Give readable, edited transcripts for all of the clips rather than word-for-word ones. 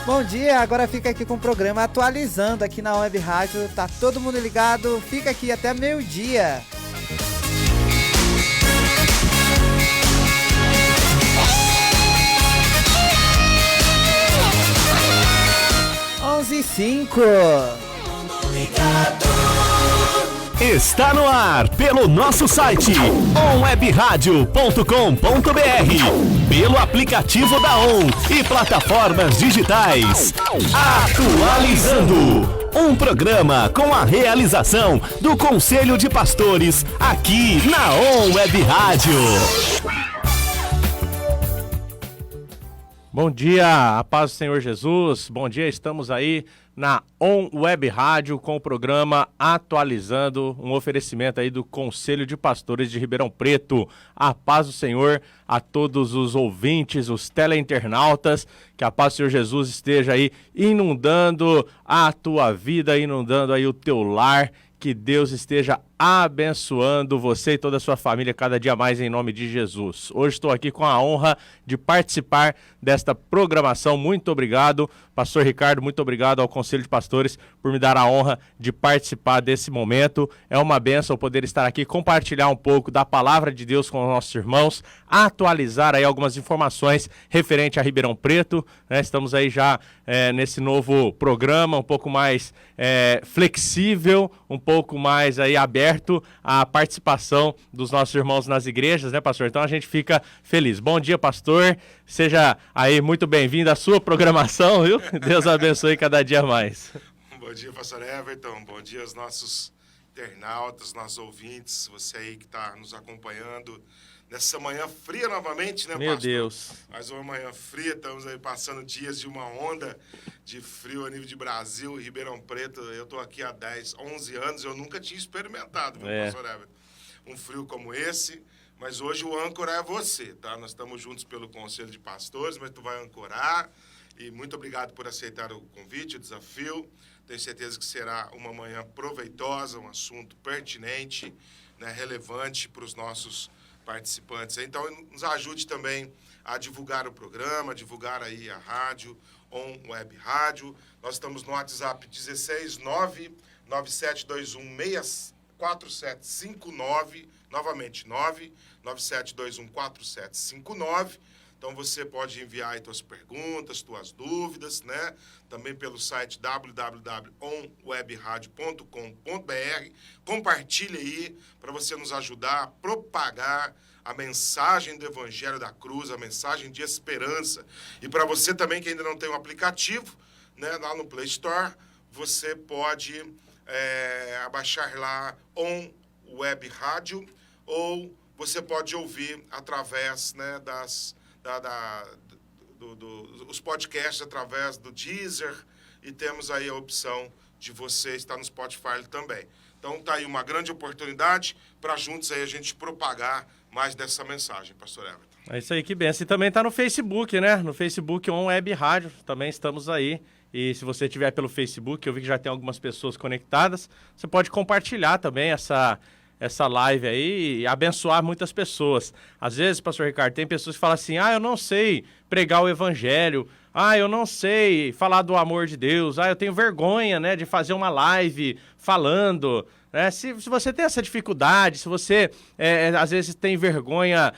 Bom dia, agora fica aqui com o programa atualizando aqui na Web Rádio. Tá todo mundo ligado? Fica aqui até meio-dia. Cinco. Está no ar pelo nosso site onwebradio.com.br, pelo aplicativo da ON e plataformas digitais. Atualizando, um programa com a realização do Conselho de Pastores aqui na ON Web Rádio. Bom dia, a paz do Senhor Jesus. Bom dia, estamos aí na ON Web Rádio com o programa Atualizando, um oferecimento aí do Conselho de Pastores de Ribeirão Preto. A paz do Senhor a todos os ouvintes, os teleinternautas, que a paz do Senhor Jesus esteja aí inundando a tua vida, inundando aí o teu lar. Que Deus esteja abençoando você e toda a sua família cada dia mais em nome de Jesus. Hoje estou aqui com a honra de participar desta programação. Muito obrigado, Pastor Ricardo, muito obrigado ao Conselho de Pastores por me dar a honra de participar desse momento. É uma bênção poder estar aqui, compartilhar um pouco da palavra de Deus com os nossos irmãos, atualizar aí algumas informações referente a Ribeirão Preto, né? Estamos aí já nesse novo programa, um pouco mais flexível, um pouco mais aí aberto à participação dos nossos irmãos nas igrejas, né, pastor? Então a gente fica feliz. Bom dia, pastor. Seja aí muito bem-vindo à sua programação, viu? Deus abençoe cada dia mais. Bom dia, pastor Everton. Bom dia aos nossos internautas, nossos ouvintes, você aí que está nos acompanhando nessa manhã fria novamente, né, Meu pastor? Deus. Mais uma manhã fria, estamos aí passando dias de uma onda de frio a nível de Brasil, Ribeirão Preto. Eu estou aqui há 10, 11 anos, eu nunca tinha experimentado, viu, pastor Everton? Um frio como esse, mas hoje o âncora é você, tá? Nós estamos juntos pelo Conselho de Pastores, mas tu vai ancorar. E muito obrigado por aceitar o convite, o desafio. Tenho certeza que será uma manhã proveitosa, um assunto pertinente, né, relevante para os nossos participantes. Então, nos ajude também a divulgar o programa, divulgar aí a rádio, ON Web Rádio. Nós estamos no WhatsApp 16997214759, novamente 997214759. Então, você pode enviar aí suas perguntas, suas dúvidas, né? Também pelo site www.onwebradio.com.br. Compartilhe aí para você nos ajudar a propagar a mensagem do Evangelho da Cruz, a mensagem de esperança. E para você também que ainda não tem um aplicativo, né, lá no Play Store, você pode abaixar lá ON Web Rádio, ou você pode ouvir através, né, os podcasts através do Deezer, e temos aí a opção de você estar no Spotify também. Então tá aí uma grande oportunidade para juntos aí a gente propagar mais dessa mensagem, pastor Everton. É isso aí, que benção. E também tá no Facebook, né? No Facebook ON Web Rádio, também estamos aí. E se você estiver pelo Facebook, eu vi que já tem algumas pessoas conectadas, você pode compartilhar também essa live aí e abençoar muitas pessoas. Às vezes, pastor Ricardo, tem pessoas que falam assim, eu não sei pregar o evangelho, eu não sei falar do amor de Deus, eu tenho vergonha, né, de fazer uma live falando, né? Se você tem essa dificuldade, se você às vezes tem vergonha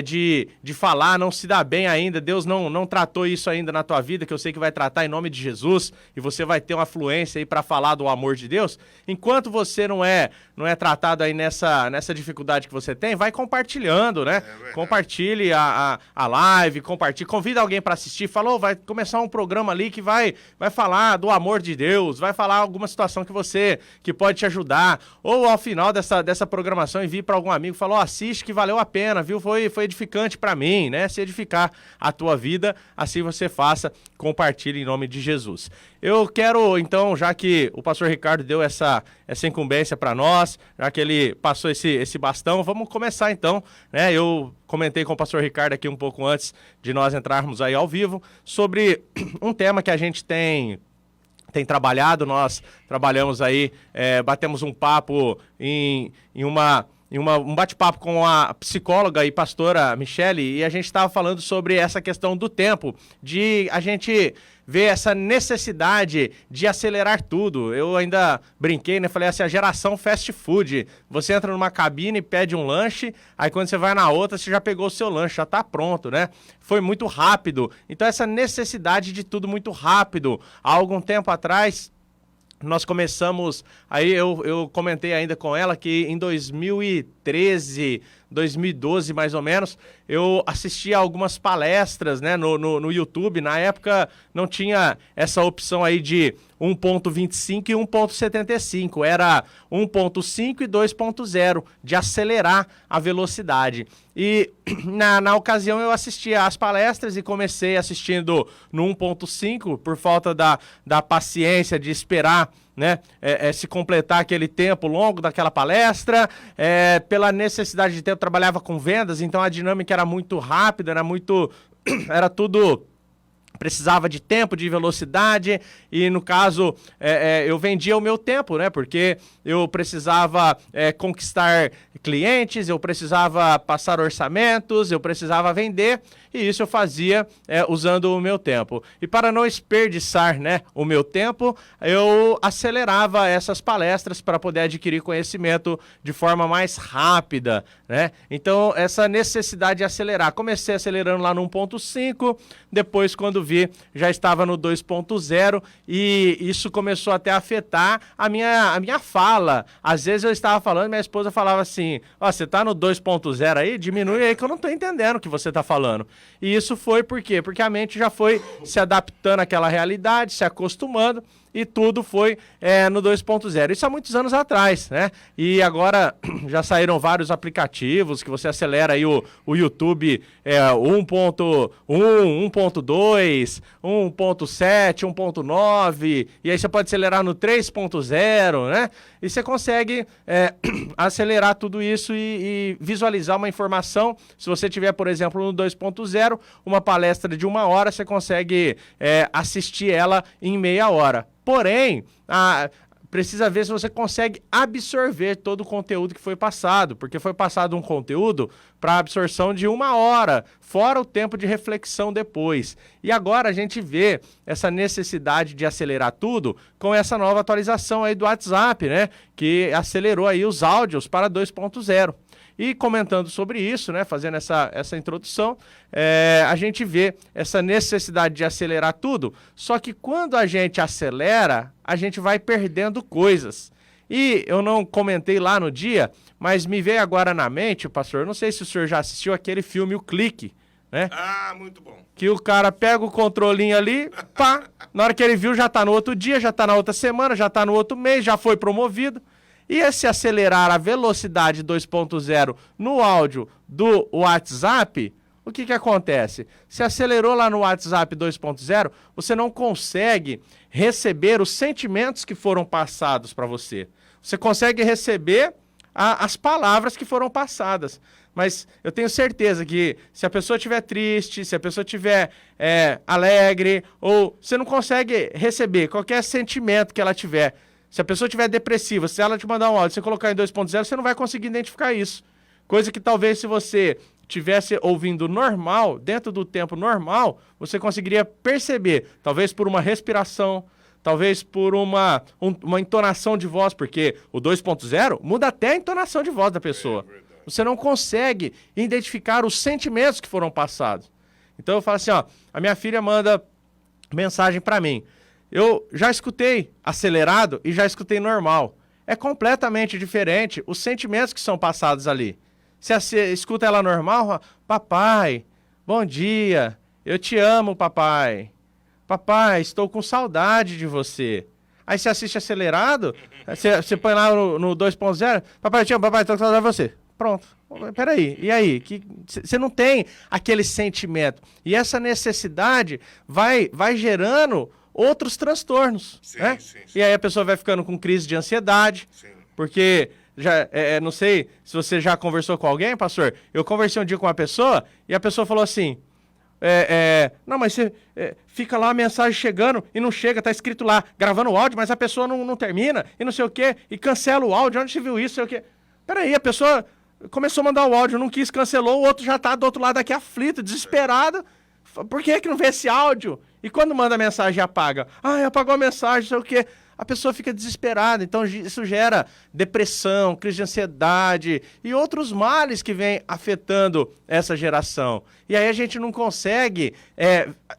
de falar, não se dá bem ainda, Deus não tratou isso ainda na tua vida, que eu sei que vai tratar em nome de Jesus, e você vai ter uma fluência aí para falar do amor de Deus, enquanto você não é tratado aí nessa dificuldade que você tem, vai compartilhando, né? Compartilhe a live, convida alguém para assistir, falou, vai começar um programa ali que vai falar do amor de Deus, vai falar alguma situação que pode te ajudar, ou ao final dessa programação envie para algum amigo, falou, assiste que valeu a pena, viu? Foi edificante para mim, né? Se edificar a tua vida, assim você faça, compartilhe em nome de Jesus. Eu quero, então, já que o pastor Ricardo deu essa incumbência para nós, já que ele passou esse bastão, vamos começar então, né? Eu comentei com o pastor Ricardo aqui um pouco antes de nós entrarmos aí ao vivo, sobre um tema que a gente tem trabalhado. Nós trabalhamos aí, batemos um papo em uma um bate-papo com a psicóloga e pastora Michele, e a gente estava falando sobre essa questão do tempo, de a gente ver essa necessidade de acelerar tudo. Eu ainda brinquei, né? Falei assim, a geração fast food. Você entra numa cabine e pede um lanche, aí quando você vai na outra, você já pegou o seu lanche, já tá pronto, né? Foi muito rápido. Então essa necessidade de tudo muito rápido. Há algum tempo atrás, nós começamos, aí eu comentei ainda com ela que em 2013, 2012 mais ou menos, eu assistia algumas palestras, né, no YouTube. Na época não tinha essa opção aí de 1.25 e 1.75, era 1.5 e 2.0, de acelerar a velocidade. E na ocasião eu assistia às palestras e comecei assistindo no 1.5 por falta da paciência de esperar, né, se completar aquele tempo longo daquela palestra, pela necessidade de tempo. Eu trabalhava com vendas, então a dinâmica era muito rápida, era tudo... Precisava de tempo, de velocidade, e no caso eu vendia o meu tempo, né? Porque eu precisava conquistar clientes, eu precisava passar orçamentos, eu precisava vender, e isso eu fazia usando o meu tempo. E para não desperdiçar, né, o meu tempo, eu acelerava essas palestras para poder adquirir conhecimento de forma mais rápida, né? Então, essa necessidade de acelerar. Comecei acelerando lá no 1.5, depois quando vi, já estava no 2.0, e isso começou até a afetar a minha fala. Às vezes eu estava falando, minha esposa falava assim, você tá no 2.0 aí? Diminui aí que eu não tô entendendo o que você tá falando. E isso foi por quê? Porque a mente já foi se adaptando àquela realidade, se acostumando, e tudo foi no 2.0. Isso há muitos anos atrás, né? E agora já saíram vários aplicativos que você acelera aí o YouTube 1.1, 1.2, 1.7, 1.9, e aí você pode acelerar no 3.0, né? E você consegue acelerar tudo isso e visualizar uma informação. Se você tiver, por exemplo, no 2.0, uma palestra de 1 hora, você consegue assistir ela em meia hora. Porém, precisa ver se você consegue absorver todo o conteúdo que foi passado, porque foi passado um conteúdo para absorção de 1 hora, fora o tempo de reflexão depois. E agora a gente vê essa necessidade de acelerar tudo com essa nova atualização aí do WhatsApp, né? Que acelerou aí os áudios para 2.0. E comentando sobre isso, né, fazendo essa introdução, a gente vê essa necessidade de acelerar tudo, só que quando a gente acelera, a gente vai perdendo coisas. E eu não comentei lá no dia, mas me veio agora na mente, pastor, eu não sei se o senhor já assistiu aquele filme O Clique, né? Ah, muito bom. Que o cara pega o controlinho ali, pá, na hora que ele viu já tá no outro dia, já tá na outra semana, já tá no outro mês, já foi promovido. E esse acelerar a velocidade 2.0 no áudio do WhatsApp, o que acontece? Se acelerou lá no WhatsApp 2.0, você não consegue receber os sentimentos que foram passados para você. Você consegue receber as palavras que foram passadas. Mas eu tenho certeza que se a pessoa estiver triste, se a pessoa estiver alegre, ou você não consegue receber qualquer sentimento que ela tiver. Se a pessoa estiver depressiva, se ela te mandar um áudio, você colocar em 2.0, você não vai conseguir identificar isso. Coisa que talvez se você estivesse ouvindo normal, dentro do tempo normal, você conseguiria perceber. Talvez por uma respiração, talvez por uma entonação de voz, porque o 2.0 muda até a entonação de voz da pessoa. Você não consegue identificar os sentimentos que foram passados. Então eu falo assim, a minha filha manda mensagem para mim. Eu já escutei acelerado e já escutei normal. É completamente diferente os sentimentos que são passados ali. Se você escuta ela normal, papai, bom dia, eu te amo, papai. Papai, estou com saudade de você. Aí você assiste acelerado, você põe lá no 2.0, papai, eu te amo, papai, estou com saudade de você. Pronto. Peraí, e aí? Você não tem aquele sentimento. E essa necessidade vai gerando outros transtornos, sim, né? Sim. E aí a pessoa vai ficando com crise de ansiedade, sim. Porque, não sei se você já conversou com alguém, pastor, eu conversei um dia com uma pessoa e a pessoa falou assim, não, mas você fica lá a mensagem chegando e não chega, tá escrito lá, gravando o áudio, mas a pessoa não termina e não sei o quê, e cancela o áudio, onde você viu isso, sei o quê. Peraí, a pessoa começou a mandar o áudio, não quis, cancelou, o outro já tá do outro lado aqui aflito, desesperado. Por que não vê esse áudio? E quando manda mensagem apaga? Apagou a mensagem, não sei o quê. A pessoa fica desesperada, então isso gera depressão, crise de ansiedade e outros males que vêm afetando essa geração. E aí a gente não consegue,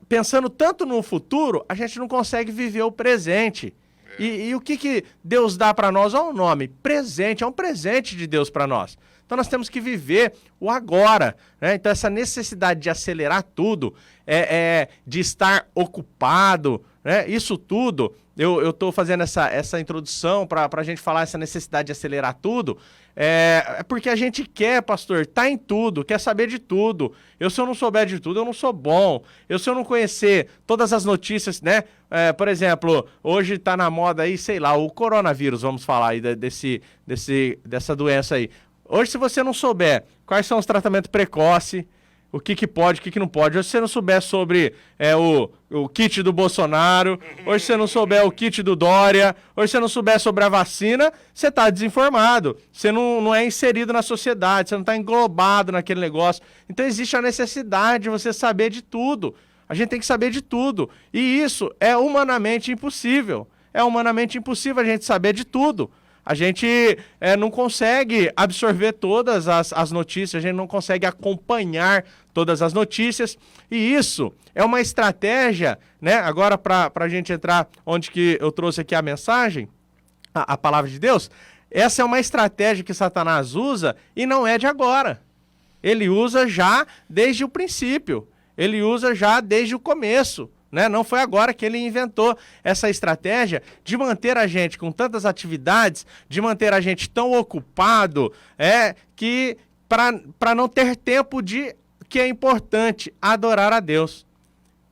pensando tanto no futuro, a gente não consegue viver o presente. E o que Deus dá para nós? Olha o nome, presente, é um presente de Deus para nós. Então nós temos que viver o agora, né? Então essa necessidade de acelerar tudo, de estar ocupado, né? Isso tudo, eu estou fazendo essa introdução para a gente falar essa necessidade de acelerar tudo, porque a gente quer, pastor, estar em tudo, quer saber de tudo. Se eu não souber de tudo, eu não sou bom. Se eu não conhecer todas as notícias, né? Por exemplo, hoje está na moda aí, sei lá, o coronavírus, vamos falar aí dessa doença aí. Hoje, se você não souber quais são os tratamentos precoces, o que pode, o que não pode, hoje se você não souber sobre o kit do Bolsonaro, hoje se você não souber o kit do Dória, hoje se você não souber sobre a vacina, você está desinformado, você não é inserido na sociedade, você não está englobado naquele negócio. Então existe a necessidade de você saber de tudo. A gente tem que saber de tudo. E isso é humanamente impossível. É humanamente impossível a gente saber de tudo. A gente não consegue absorver todas as notícias, a gente não consegue acompanhar todas as notícias. E isso é uma estratégia, né? Agora, para a gente entrar onde que eu trouxe aqui a mensagem, a palavra de Deus, essa é uma estratégia que Satanás usa e não é de agora. Ele usa já desde o princípio, ele usa já desde o começo. Né? Não foi agora que ele inventou essa estratégia de manter a gente com tantas atividades, de manter a gente tão ocupado, que para não ter tempo que é importante adorar a Deus,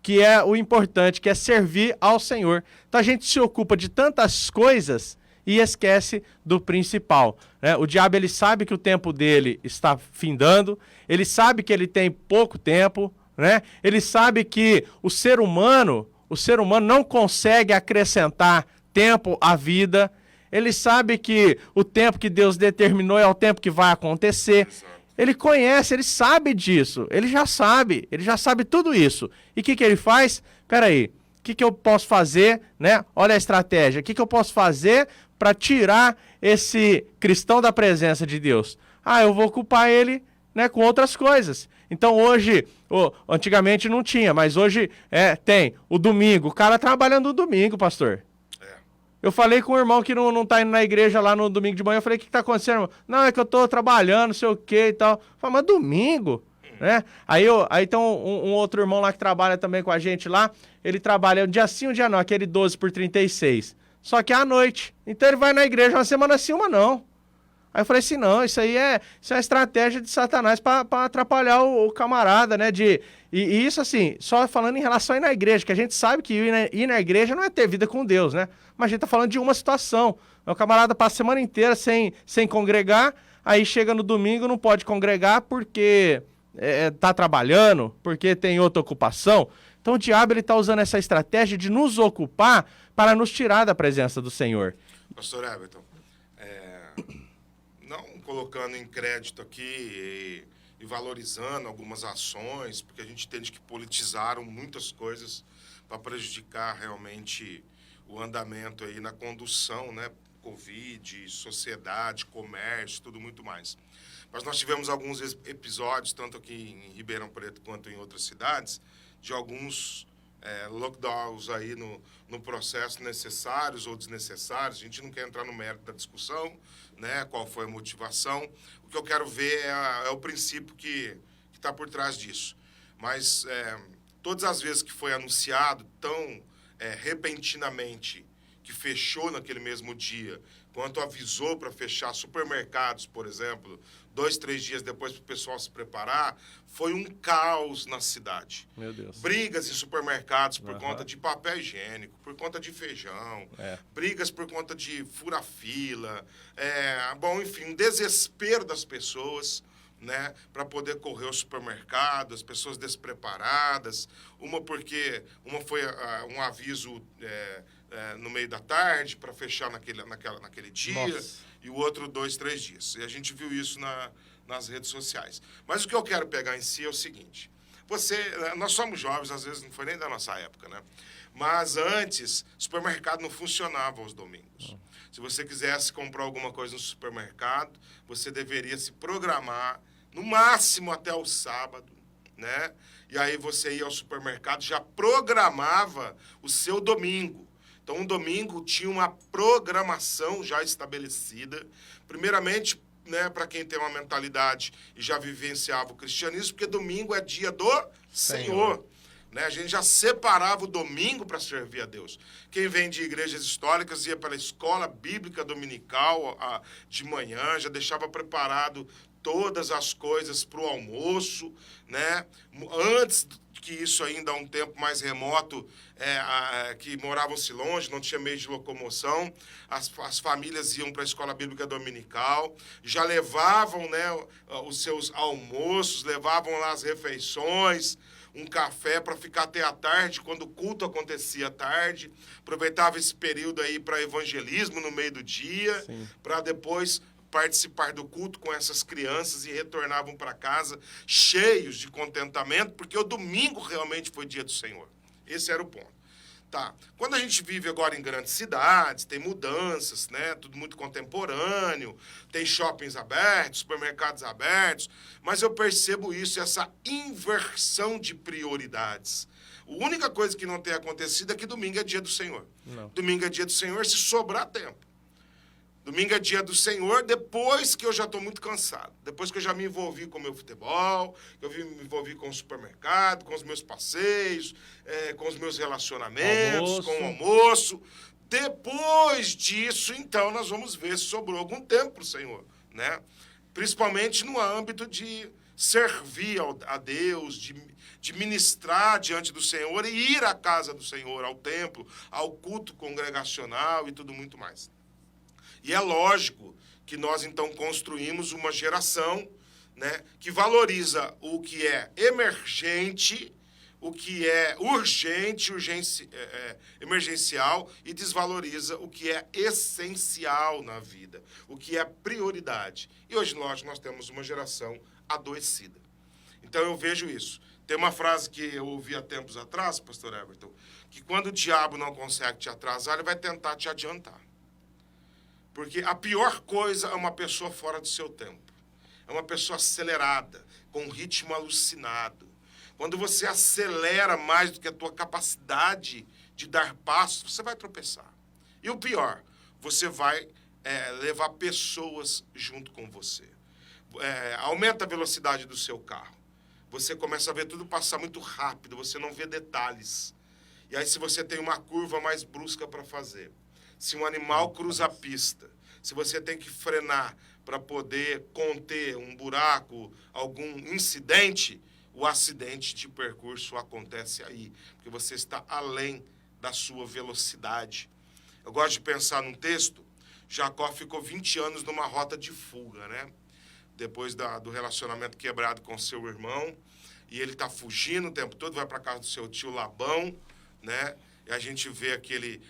que é o importante, que é servir ao Senhor. Então a gente se ocupa de tantas coisas e esquece do principal. Né? O diabo ele sabe que o tempo dele está findando, ele sabe que ele tem pouco tempo, né? Ele sabe que o ser humano não consegue acrescentar tempo à vida. Ele sabe que o tempo que Deus determinou é o tempo que vai acontecer. Ele conhece, ele sabe disso. Ele já sabe tudo isso. E o que ele faz? Peraí, o que eu posso fazer? Né? Olha a estratégia. O que eu posso fazer para tirar esse cristão da presença de Deus? Eu vou ocupar ele, né, com outras coisas. Então hoje, antigamente não tinha, mas hoje tem o domingo. O cara trabalhando no domingo, pastor. Eu falei com o irmão que não tá indo na igreja lá no domingo de manhã. Eu falei, o que tá acontecendo, irmão? Não, é que eu tô trabalhando, não sei o que e tal. Eu falei, mas domingo? Né? Aí tem um outro irmão lá que trabalha também com a gente lá. Ele trabalha um dia sim, um dia não, aquele 12/36. Só que é à noite. Então ele vai na igreja uma semana sim, uma não. Aí eu falei assim, não, isso é estratégia de Satanás para atrapalhar o camarada, né? E isso, assim, só falando em relação a ir na igreja, que a gente sabe que ir na igreja não é ter vida com Deus, né? Mas a gente tá falando de uma situação. O camarada passa a semana inteira sem congregar, aí chega no domingo, não pode congregar porque tá trabalhando, porque tem outra ocupação. Então o diabo ele tá usando essa estratégia de nos ocupar para nos tirar da presença do Senhor. Pastor Everton, não colocando em crédito aqui e valorizando algumas ações, porque a gente entende que politizaram muitas coisas para prejudicar realmente o andamento aí na condução, né? Covid, sociedade, comércio, tudo muito mais. Mas nós tivemos alguns episódios, tanto aqui em Ribeirão Preto quanto em outras cidades, de alguns lockdowns aí no processo necessários ou desnecessários. A gente não quer entrar no mérito da discussão, né? Qual foi a motivação. O que eu quero ver é o princípio que está por trás disso. Mas todas as vezes que foi anunciado tão repentinamente que fechou naquele mesmo dia, quanto avisou para fechar supermercados, por exemplo, 2, 3 dias depois para o pessoal se preparar, foi um caos na cidade. Meu Deus. Brigas em supermercados por conta de papel higiênico, por conta de feijão, brigas por conta de fura-fila, enfim, um desespero das pessoas, né, para poder correr ao supermercado, as pessoas despreparadas, uma foi um aviso no meio da tarde para fechar naquele dia. Nossa. E o outro 2, 3 dias. E a gente viu isso nas redes sociais. Mas o que eu quero pegar em si é o seguinte. Nós somos jovens, às vezes não foi nem da nossa época, né? Mas antes, supermercado não funcionava aos domingos. Se você quisesse comprar alguma coisa no supermercado, você deveria se programar, no máximo até o sábado, né? E aí você ia ao supermercado, já programava o seu domingo. Então, um domingo tinha uma programação já estabelecida. Primeiramente, né, para quem tem uma mentalidade e já vivenciava o cristianismo, porque domingo é dia do Senhor. Né? A gente já separava o domingo para servir a Deus. Quem vem de igrejas históricas ia para a escola bíblica dominical de manhã, já deixava preparado todas as coisas para o almoço, né? Antes que isso ainda há um tempo mais remoto, que moravam-se longe, não tinha meio de locomoção, as famílias iam para a escola bíblica dominical, já levavam, né, os seus almoços, levavam lá as refeições, um café para ficar até a tarde, quando o culto acontecia à tarde, aproveitava esse período aí para evangelismo no meio do dia, para depois participar do culto com essas crianças e retornavam para casa cheios de contentamento, porque o domingo realmente foi dia do Senhor. Esse era o ponto. Tá. Quando a gente vive agora em grandes cidades, tem mudanças, né? Tudo muito contemporâneo, tem shoppings abertos, supermercados abertos, mas eu percebo isso, essa inversão de prioridades. A única coisa que não tem acontecido é que domingo é dia do Senhor. Não. Domingo é dia do Senhor se sobrar tempo. Domingo é dia do Senhor, depois que eu já estou muito cansado. Depois que eu já me envolvi com o meu futebol, que eu me envolvi com o supermercado, com os meus passeios, com os meus relacionamentos, com o almoço. Depois disso, então, nós vamos ver se sobrou algum tempo para o Senhor, né? Principalmente no âmbito de servir a Deus, de ministrar diante do Senhor e ir à casa do Senhor, ao templo, ao culto congregacional e tudo muito mais. E é lógico que nós, então, construímos uma geração, né, que valoriza o que é emergente, o que é urgente, emergencial, e desvaloriza o que é essencial na vida, o que é prioridade. E hoje, lógico, nós temos uma geração adoecida. Então, eu vejo isso. Tem uma frase que eu ouvi há tempos atrás, pastor Everton, que quando o diabo não consegue te atrasar, ele vai tentar te adiantar. Porque a pior coisa é uma pessoa fora do seu tempo. É uma pessoa acelerada, com um ritmo alucinado. Quando você acelera mais do que a tua capacidade de dar passos, você vai tropeçar. E o pior, você vai levar pessoas junto com você. Aumenta a velocidade do seu carro. Você começa a ver tudo passar muito rápido, você não vê detalhes. E aí, se você tem uma curva mais brusca para fazer, se um animal cruza a pista, se você tem que frenar para poder conter um buraco, algum incidente, o acidente de percurso acontece aí, porque você está além da sua velocidade. Eu gosto de pensar num texto, Jacó ficou 20 anos numa rota de fuga, né? Depois do relacionamento quebrado com seu irmão, e ele está fugindo o tempo todo, vai para casa do seu tio Labão, né? E a gente vê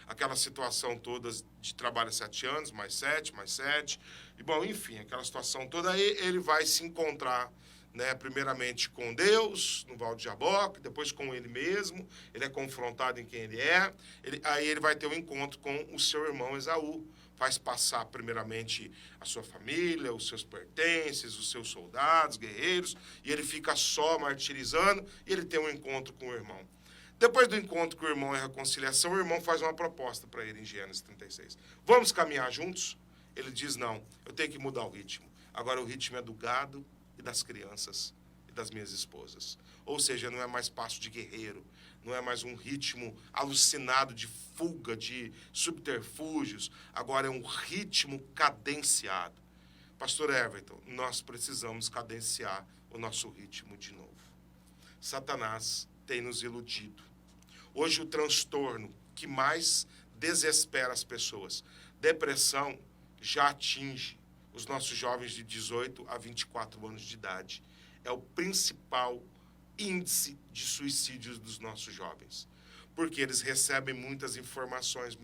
aquela situação toda de trabalho 7 anos, mais 7. E, bom, enfim, aquela situação toda. Aí ele vai se encontrar, né, primeiramente com Deus, no Val de Jaboque, depois com ele mesmo. Ele é confrontado em quem ele é. Aí ele vai ter um encontro com o seu irmão Esaú. Faz passar, primeiramente, a sua família, os seus pertences, os seus soldados, guerreiros. E ele fica só martirizando. E ele tem um encontro com o irmão. Depois do encontro com o irmão e a reconciliação, o irmão faz uma proposta para ele em Gênesis 36. Vamos caminhar juntos? Ele diz, não, eu tenho que mudar o ritmo. Agora o ritmo é do gado e das crianças e das minhas esposas. Ou seja, não é mais passo de guerreiro, não é mais um ritmo alucinado de fuga, de subterfúgios. Agora é um ritmo cadenciado. Pastor Everton, nós precisamos cadenciar o nosso ritmo de novo. Satanás tem nos iludido. Hoje o transtorno que mais desespera as pessoas, depressão, já atinge os nossos jovens de 18 a 24 anos de idade. É o principal índice de suicídios dos nossos jovens. Porque eles recebem muitas informações,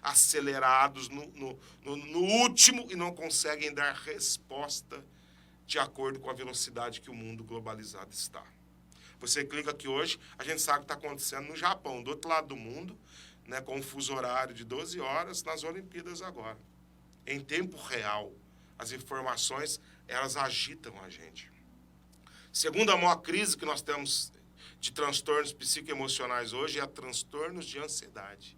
acelerados no último e não conseguem dar resposta de acordo com a velocidade que o mundo globalizado está. Você clica aqui hoje, a gente sabe o que está acontecendo no Japão, do outro lado do mundo, né, com um fuso horário de 12 horas nas Olimpíadas agora. Em tempo real, as informações, elas agitam a gente. Segunda maior crise que nós temos de transtornos psicoemocionais hoje é a transtornos de ansiedade.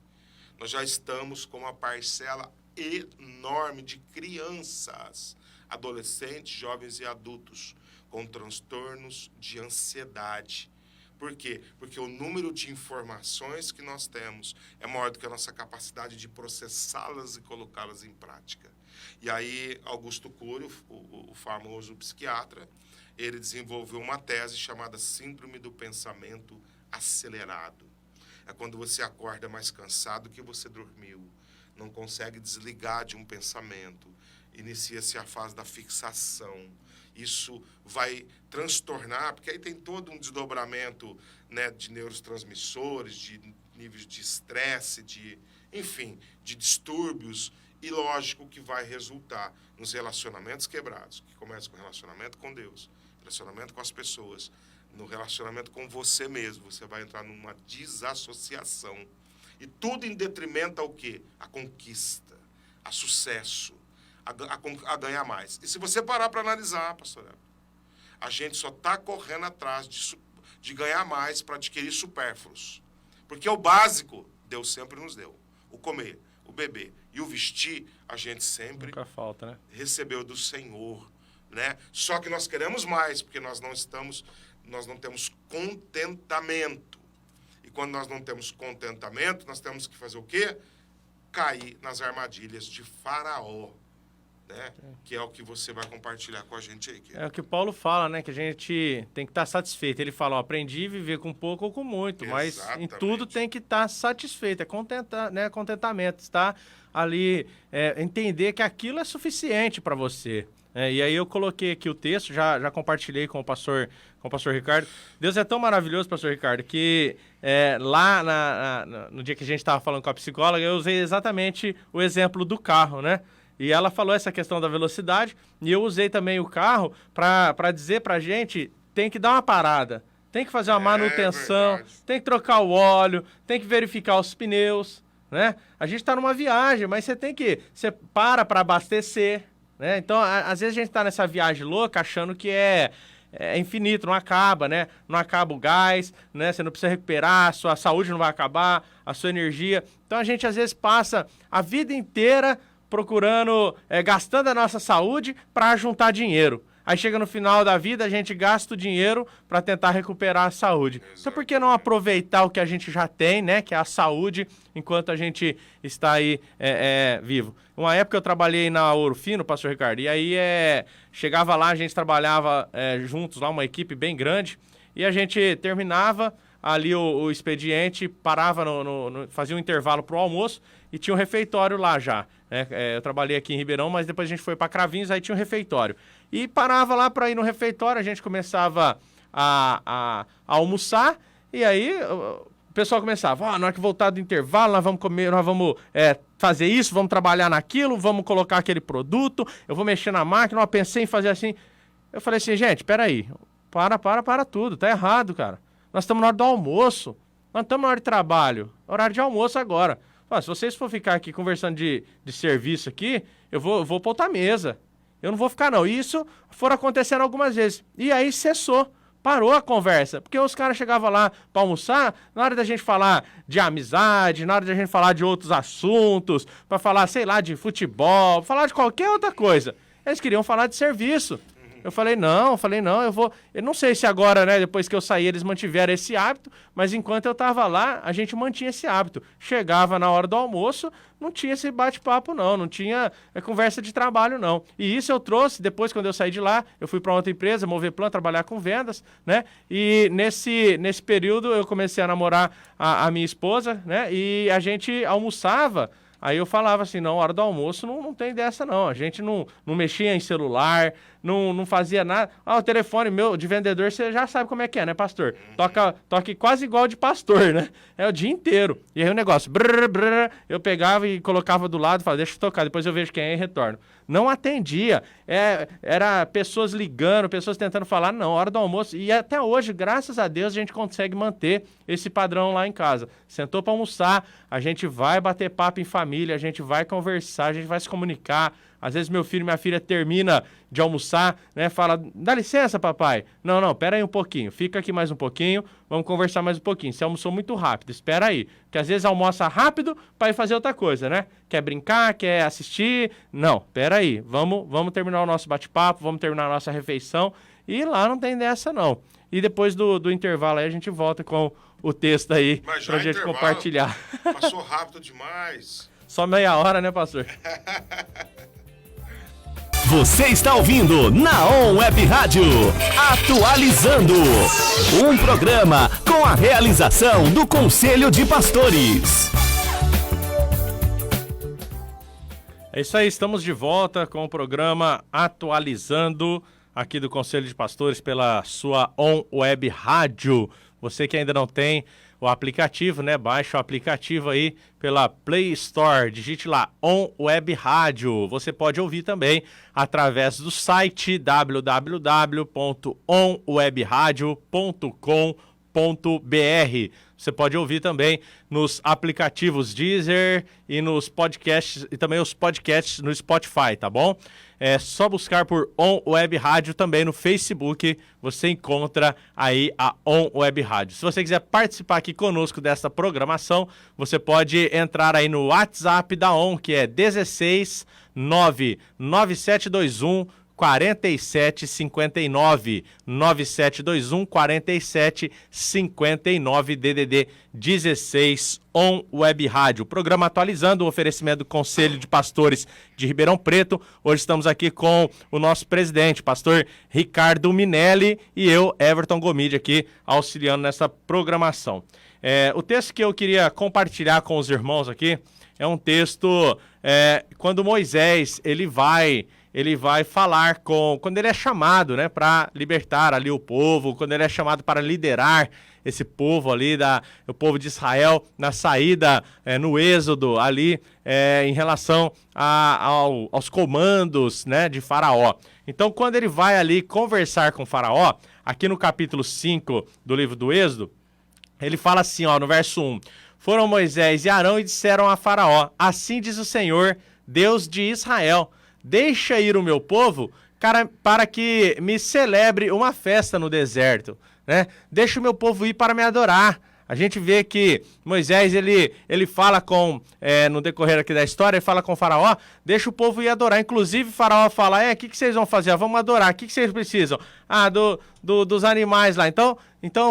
Nós já estamos com uma parcela enorme de crianças, adolescentes, jovens e adultos com transtornos de ansiedade. Por quê? Porque o número de informações que nós temos é maior do que a nossa capacidade de processá-las e colocá-las em prática. E aí, Augusto Cury, o famoso psiquiatra, ele desenvolveu uma tese chamada Síndrome do Pensamento Acelerado. É quando você acorda mais cansado que você dormiu, não consegue desligar de um pensamento, inicia-se a fase da fixação. Isso vai transtornar, porque aí tem todo um desdobramento, né, de neurotransmissores, de níveis de estresse, enfim, de distúrbios, e lógico que vai resultar nos relacionamentos quebrados, que começa com relacionamento com Deus, relacionamento com as pessoas, no relacionamento com você mesmo. Você vai entrar numa desassociação. E tudo em detrimento ao quê? A conquista, a sucesso, a ganhar mais. E se você parar para analisar, pastor Hélio, a gente só está correndo atrás de ganhar mais para adquirir supérfluos. Porque o básico, Deus sempre nos deu. O comer, o beber e o vestir, a gente sempre nunca falta, né? Recebeu do Senhor, né? Só que nós queremos mais, porque nós não temos contentamento. E quando nós não temos contentamento, nós temos que fazer o quê? Cair nas armadilhas de Faraó, né? Que é o que você vai compartilhar com a gente aí. É o que Paulo fala, né? Que a gente tem que estar satisfeito. Ele fala, ó, aprendi a viver com pouco ou com muito, mas em tudo tem que estar satisfeito. É contentamento, está ali, entender que aquilo é suficiente para você. E aí eu coloquei aqui o texto, já compartilhei com o pastor Ricardo. Deus é tão maravilhoso, pastor Ricardo, que lá no dia que a gente estava falando com a psicóloga, eu usei exatamente o exemplo do carro, né? E ela falou essa questão da velocidade, e eu usei também o carro para dizer para a gente, tem que dar uma parada, tem que fazer uma manutenção, tem que trocar o óleo, tem que verificar os pneus, né? A gente está numa viagem, mas você para abastecer, né? Então, às vezes a gente está nessa viagem louca achando que é infinito, não acaba, né? Não acaba o gás, né? Você não precisa recuperar, a sua saúde não vai acabar, a sua energia. Então, a gente às vezes passa a vida inteira procurando, gastando a nossa saúde para juntar dinheiro. Aí chega no final da vida, a gente gasta o dinheiro para tentar recuperar a saúde. Exatamente. Então por que não aproveitar o que a gente já tem, né? Que é a saúde, enquanto a gente está aí vivo. Uma época eu trabalhei na Ouro Fino, pastor Ricardo, e aí chegava lá, a gente trabalhava juntos lá, uma equipe bem grande, e a gente terminava ali o expediente, parava, fazia um intervalo para o almoço e tinha um refeitório lá já. Eu trabalhei aqui em Ribeirão, mas depois a gente foi para Cravinhos, aí tinha um refeitório. E parava lá para ir no refeitório, a gente começava a almoçar, e aí o pessoal começava, na hora que voltar do intervalo, nós vamos comer, nós vamos fazer isso, vamos trabalhar naquilo, vamos colocar aquele produto, eu vou mexer na máquina, eu pensei em fazer assim. Eu falei assim, gente, peraí, para tudo, tá errado, cara. Nós estamos na hora do almoço, nós estamos na hora de trabalho, horário de almoço agora. Se vocês for ficar aqui conversando de serviço aqui, eu vou pra outra mesa. Eu não vou ficar, não. E isso for acontecendo algumas vezes. E aí cessou, parou a conversa. Porque os caras chegavam lá para almoçar, na hora da gente falar de amizade, na hora da gente falar de outros assuntos, para falar, sei lá, de futebol, falar de qualquer outra coisa. Eles queriam falar de serviço. Eu falei, não, eu não sei se agora, né, depois que eu saí, eles mantiveram esse hábito, mas enquanto eu tava lá, a gente mantinha esse hábito. Chegava na hora do almoço, não tinha esse bate-papo não tinha conversa de trabalho não. E isso eu trouxe, depois quando eu saí de lá, eu fui para outra empresa, Moveplan, trabalhar com vendas, né, e nesse período eu comecei a namorar a minha esposa, né, e a gente almoçava. Aí eu falava assim, não, hora do almoço não tem dessa não, a gente não mexia em celular, não fazia nada. O telefone meu de vendedor, você já sabe como é que é, né, pastor? Toca quase igual de pastor, né? É o dia inteiro. E aí o negócio, eu pegava e colocava do lado, falava, deixa eu tocar, depois eu vejo quem é e retorno. Não atendia. Era pessoas ligando, pessoas tentando falar, não, hora do almoço. E até hoje, graças a Deus, a gente consegue manter esse padrão lá em casa. Sentou para almoçar, a gente vai bater papo em família, a gente vai conversar, a gente vai se comunicar. Às vezes meu filho e minha filha termina de almoçar, né? Fala, dá licença, papai. Não, pera aí um pouquinho. Fica aqui mais um pouquinho, vamos conversar mais um pouquinho. Você almoçou muito rápido, espera aí. Porque às vezes almoça rápido para ir fazer outra coisa, né? Quer brincar, quer assistir? Não, pera aí. Vamos terminar o nosso bate-papo, vamos terminar a nossa refeição. E lá não tem dessa, não. E depois do intervalo aí a gente volta com o texto aí pra gente compartilhar. Passou rápido demais. Só meia hora, né, pastor? Você está ouvindo na On Web Rádio, Atualizando, um programa com a realização do Conselho de Pastores. É isso aí, estamos de volta com o programa Atualizando, aqui do Conselho de Pastores pela sua On Web Rádio. Você que ainda não tem o aplicativo, né? Baixa o aplicativo aí pela Play Store, digite lá On Web Rádio. Você pode ouvir também através do site www.onwebradio.com.br. Você pode ouvir também nos aplicativos Deezer e nos podcasts e também os podcasts no Spotify, tá bom? É só buscar por On Web Rádio também no Facebook, você encontra aí a On Web Rádio. Se você quiser participar aqui conosco dessa programação, você pode entrar aí no WhatsApp da On, que é 16 99721 4759 9721 4759 DDD 16 On Web Rádio. Programa Atualizando, o oferecimento do Conselho de Pastores de Ribeirão Preto. Hoje estamos aqui com o nosso presidente, pastor Ricardo Minelli, e eu, Everton Gomide, aqui auxiliando nessa programação. O texto que eu queria compartilhar com os irmãos aqui é um texto quando Moisés ele vai falar quando ele é chamado, né, para libertar ali o povo, quando ele é chamado para liderar esse povo ali, o povo de Israel, na saída, no êxodo ali, em relação aos comandos, né, de Faraó. Então, quando ele vai ali conversar com Faraó, aqui no capítulo 5 do livro do Êxodo, ele fala assim, ó, no verso 1, foram Moisés e Arão e disseram a Faraó, assim diz o Senhor, Deus de Israel, deixa ir o meu povo para que me celebre uma festa no deserto, né? Deixa o meu povo ir para me adorar. A gente vê que Moisés, ele fala no decorrer aqui da história, ele fala com o Faraó, deixa o povo ir adorar. Inclusive, o Faraó fala, o que vocês vão fazer? Vamos adorar. O que vocês precisam? Dos animais lá. Então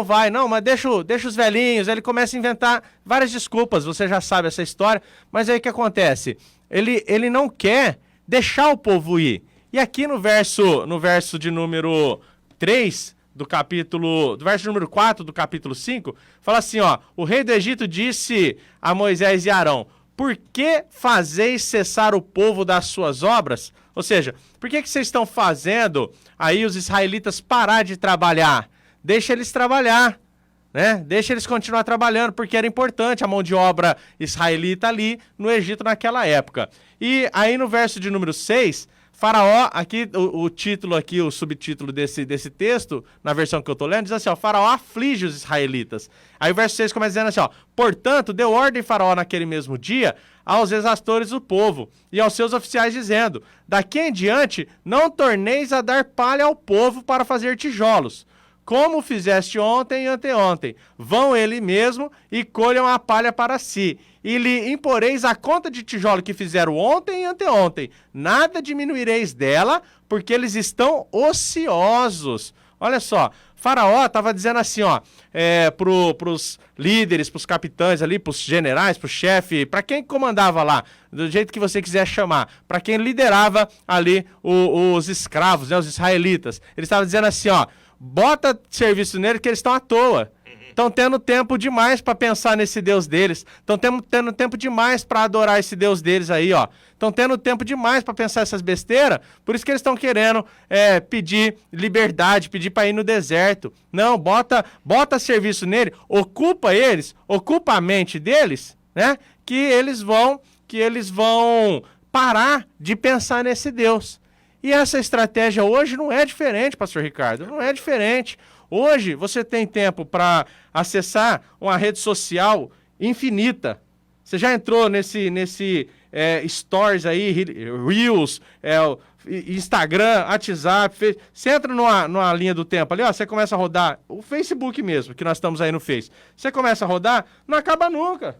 vai. Não, mas deixa os velhinhos. Ele começa a inventar várias desculpas. Você já sabe essa história. Mas aí o que acontece? Ele não quer deixar o povo ir. E aqui no verso de número 3, do verso número 4 do capítulo 5, fala assim, ó, o rei do Egito disse a Moisés e Arão, por que fazeis cessar o povo das suas obras? Ou seja, por que vocês estão fazendo aí os israelitas parar de trabalhar? Deixa eles trabalhar, né? Deixa eles continuar trabalhando, porque era importante a mão de obra israelita ali no Egito naquela época. E aí no verso de número 6, Faraó, aqui o título aqui, o subtítulo desse texto, na versão que eu tô lendo, diz assim, ó, Faraó aflige os israelitas. Aí o verso 6 começa dizendo assim, ó, portanto, deu ordem Faraó naquele mesmo dia aos exastores do povo e aos seus oficiais dizendo, daqui em diante não torneis a dar palha ao povo para fazer tijolos, como fizeste ontem e anteontem, vão ele mesmo e colham a palha para si, e lhe imporeis a conta de tijolo que fizeram ontem e anteontem, nada diminuireis dela, porque eles estão ociosos. Olha só, Faraó estava dizendo assim, ó, pros líderes, pros capitães ali, pros generais, pro chefe, para quem comandava lá, do jeito que você quiser chamar, para quem liderava ali os escravos, né, os israelitas, ele estava dizendo assim, ó, bota serviço nele que eles estão à toa. Estão tendo tempo demais para pensar nesse Deus deles. Estão tendo tempo demais para adorar esse Deus deles aí, ó. Estão tendo tempo demais para pensar essas besteiras. Por isso que eles estão querendo pedir liberdade, pedir para ir no deserto. Não, bota serviço nele, ocupa eles, ocupa a mente deles, né? Que eles vão parar de pensar nesse Deus. E essa estratégia hoje não é diferente, pastor Ricardo, não é diferente. Hoje você tem tempo para acessar uma rede social infinita. Você já entrou nesse Stories aí, Reels, Instagram, WhatsApp. Você entra numa linha do tempo ali, ó, você começa a rodar, o Facebook mesmo, que nós estamos aí no Face. Você começa a rodar, não acaba nunca.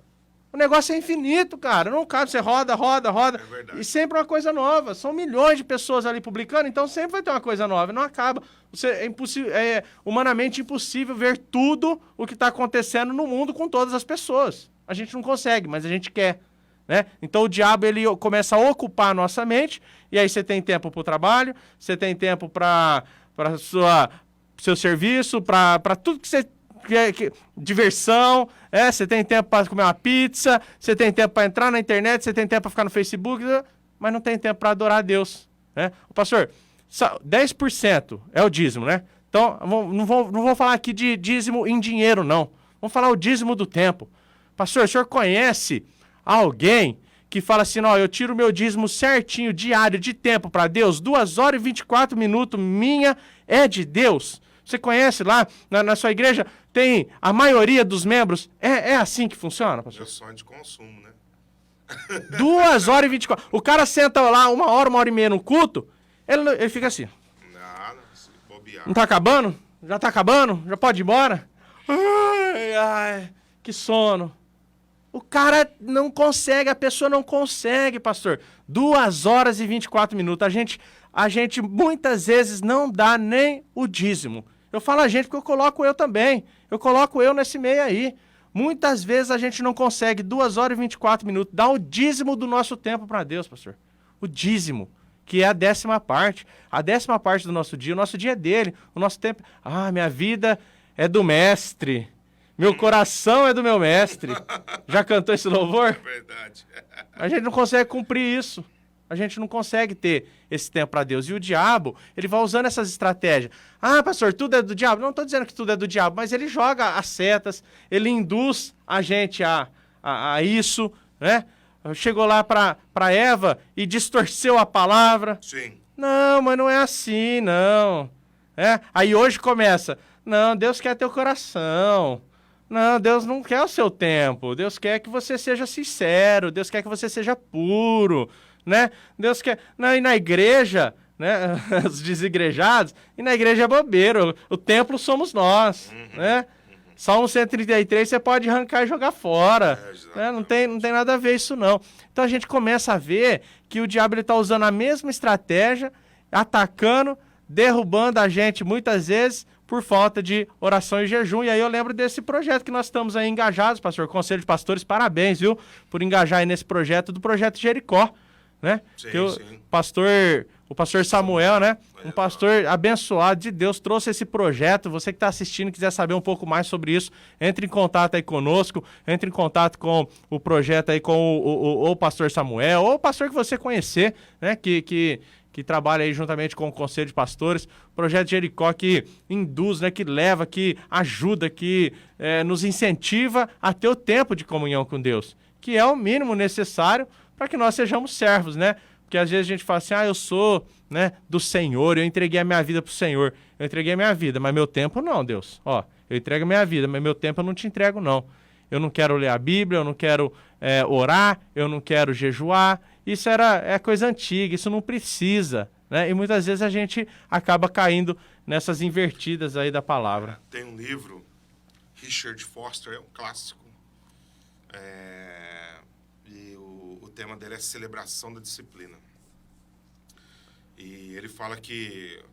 O negócio é infinito, cara. Não cabe, você roda. É verdade. E sempre uma coisa nova. São milhões de pessoas ali publicando, então sempre vai ter uma coisa nova. Não acaba. É humanamente impossível ver tudo o que está acontecendo no mundo com todas as pessoas. A gente não consegue, mas a gente quer. Né? Então o diabo ele começa a ocupar a nossa mente, e aí você tem tempo para o trabalho, você tem tempo para seu serviço, para tudo que você... diversão, você tem tempo para comer uma pizza, você tem tempo para entrar na internet, você tem tempo para ficar no Facebook, mas não tem tempo para adorar a Deus, né? Pastor, 10% é o dízimo, né? Então, não vou falar aqui de dízimo em dinheiro, não. Vamos falar o dízimo do tempo. Pastor, o senhor conhece alguém que fala assim, ó, eu tiro o meu dízimo certinho, diário, de tempo para Deus, 2 horas e 24 minutos, minha é de Deus? Você conhece lá na sua igreja, tem a maioria dos membros, é assim que funciona, pastor? Meu sonho de consumo, né? 2 horas e 24. O cara senta lá 1 hora e meia no culto, ele fica assim. Não, se bobear. Não tá acabando? Já tá acabando? Já pode ir embora? Ai, que sono. O cara não consegue, a pessoa não consegue, pastor. 2 horas e 24 minutos. A gente muitas vezes não dá nem o dízimo. Eu falo a gente porque eu coloco eu também. Eu coloco eu nesse meio aí. Muitas vezes a gente não consegue 2 horas e 24 minutos dar o dízimo do nosso tempo para Deus, pastor. O dízimo, que é a 10ª parte. A 10ª parte do nosso dia. O nosso dia é dele. O nosso tempo... minha vida é do mestre. Meu coração é do meu mestre. Já cantou esse louvor? É verdade. A gente não consegue cumprir isso. A gente não consegue ter esse tempo para Deus. E o diabo, ele vai usando essas estratégias. Pastor, tudo é do diabo? Não estou dizendo que tudo é do diabo, mas ele joga as setas, ele induz a gente a isso, né? Chegou lá para Eva e distorceu a palavra. Sim. Não, mas não é assim, não. Aí hoje começa, não, Deus quer teu coração. Não, Deus não quer o seu tempo. Deus quer que você seja sincero. Deus quer que você seja puro, né? Deus quer... Não, e na igreja, né? Os desigrejados, e na igreja é bobeira. O templo somos nós, né? Salmo 133 você pode arrancar e jogar fora. Né? Não tem nada a ver isso, não. Então a gente começa a ver que o diabo está usando a mesma estratégia, atacando, derrubando a gente muitas vezes por falta de oração e jejum. E aí eu lembro desse projeto que nós estamos aí engajados, pastor. Conselho de Pastores, parabéns, viu? Por engajar aí nesse projeto, do projeto Jericó, né? Sim, que sim. O pastor Samuel, né? Um pastor abençoado de Deus, trouxe esse projeto. Você que está assistindo, quiser saber um pouco mais sobre isso, entre em contato aí conosco, entre em contato com o projeto aí com o pastor Samuel, ou o pastor que você conhecer, né? Que trabalha aí juntamente com o Conselho de Pastores, projeto Jericó que induz, né, que leva, que ajuda, que nos incentiva a ter o tempo de comunhão com Deus, que é o mínimo necessário para que nós sejamos servos, né? Porque às vezes a gente fala assim, eu sou, né, do Senhor, eu entreguei a minha vida para o Senhor, eu entreguei a minha vida, mas meu tempo não, Deus. Eu entrego a minha vida, mas meu tempo eu não te entrego, não. Eu não quero ler a Bíblia, eu não quero orar, eu não quero jejuar. Isso é coisa antiga, isso não precisa, né? E muitas vezes a gente acaba caindo nessas invertidas aí da palavra. Tem um livro, Richard Foster, é um clássico. E o tema dele é celebração da disciplina. E ele fala que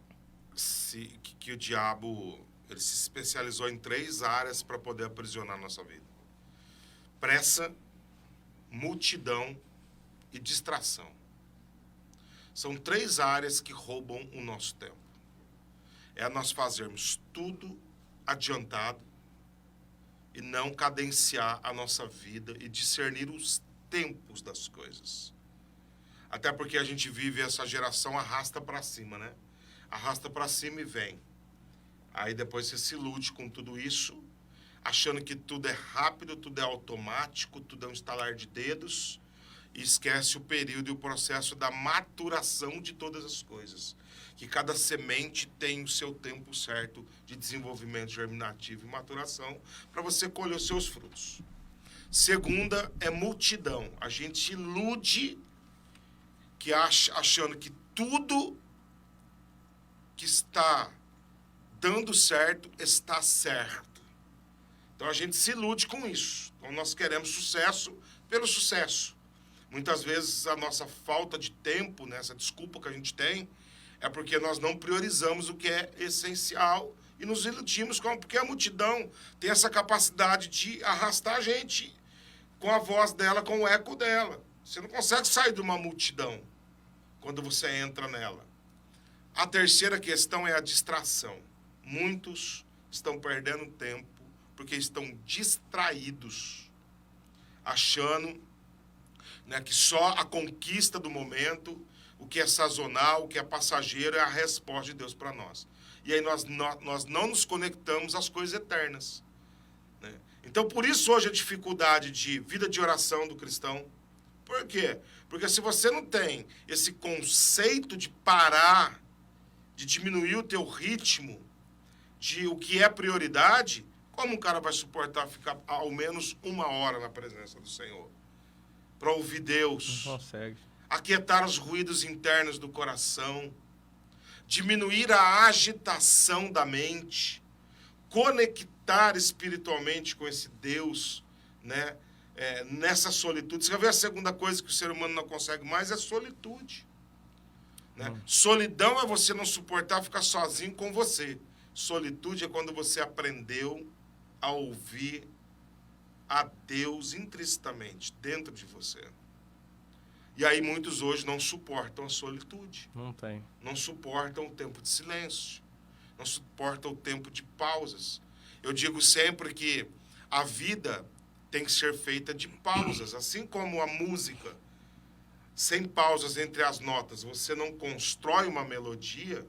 o diabo ele se especializou em 3 áreas para poder aprisionar a nossa vida: pressa, multidão e distração. São 3 áreas que roubam o nosso tempo. É nós fazermos tudo adiantado, e não cadenciar a nossa vida e discernir os tempos das coisas. Até porque a gente vive essa geração arrasta para cima, né? Arrasta para cima e vem. Aí depois você se ilude com tudo isso, achando que tudo é rápido, tudo é automático, tudo é um estalar de dedos, e esquece o período e o processo da maturação de todas as coisas. Que cada semente tem o seu tempo certo de desenvolvimento germinativo e maturação para você colher os seus frutos. Segunda é multidão. A gente ilude que achando que tudo que está dando certo está certo. Então a gente se ilude com isso. Então nós queremos sucesso pelo sucesso. Muitas vezes a nossa falta de tempo, né, essa desculpa que a gente tem, é porque nós não priorizamos o que é essencial e nos iludimos porque a multidão tem essa capacidade de arrastar a gente com a voz dela, com o eco dela. Você não consegue sair de uma multidão quando você entra nela. A terceira questão é a distração. Muitos estão perdendo tempo porque estão distraídos, achando, né, que só a conquista do momento, o que é sazonal, o que é passageiro, é a resposta de Deus para nós. E aí nós não nos conectamos às coisas eternas, né? Então, por isso hoje a dificuldade de vida de oração do cristão. Por quê? Porque se você não tem esse conceito de parar, de diminuir o teu ritmo, de o que é prioridade, como um cara vai suportar ficar ao menos 1 hora na presença do Senhor? Para ouvir Deus. Não consegue. Aquietar os ruídos internos do coração. Diminuir a agitação da mente. Conectar espiritualmente com esse Deus, né? Nessa solitude. Você vai ver a segunda coisa que o ser humano não consegue mais é solitude. Né? Solidão é você não suportar ficar sozinho com você. Solitude é quando você aprendeu a ouvir a Deus intrinsecamente dentro de você. E aí muitos hoje não suportam a solitude. Não tem. Não suportam o tempo de silêncio. Não suportam o tempo de pausas. Eu digo sempre que a vida tem que ser feita de pausas. Assim como a música, sem pausas entre as notas, você não constrói uma melodia